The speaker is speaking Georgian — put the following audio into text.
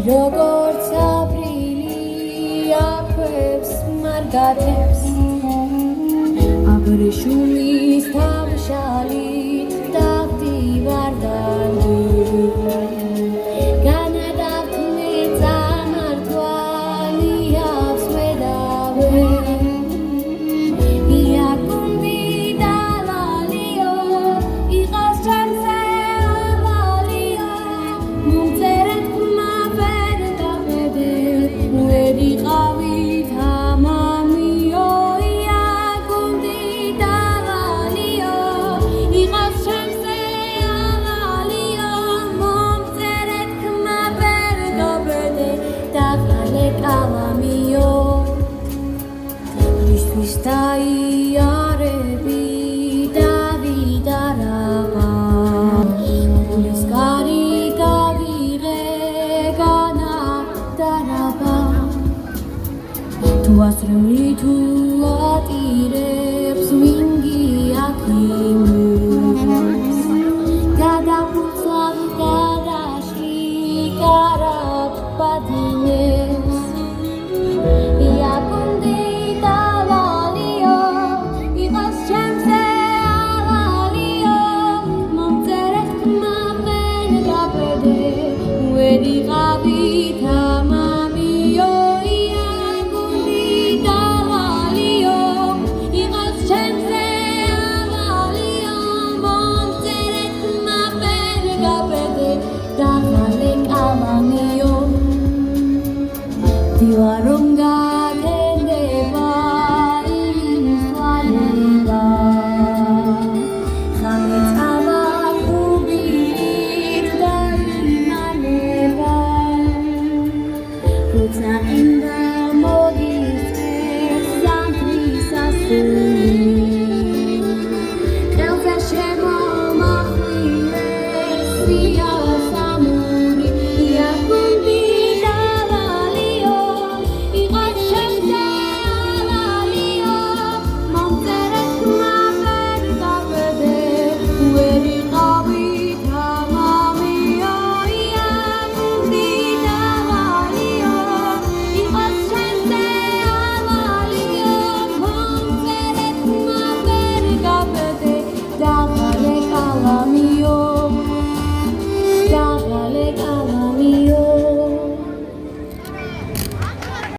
როგორც აპრილი აქვებს მარგათებს აბრეშუმის თავშალით დავდივარ განადავთმე წამართვალი აქვს ვედავე იაკუნდი დალალიო იყავს ჩემზე ავალიო მომწერეთ ხმა ვერ დაყედე ვერიყავით ამამიო იაკუნდი დალალიო იყავს ჩემზე ავალიო მომწერეთ ხმა ვერ დაყედე დაღალე კალამიო ისთვის დაიარები დავიდა რაღა გულის კარი გავიღე განადარაბა თუ ასრული თუ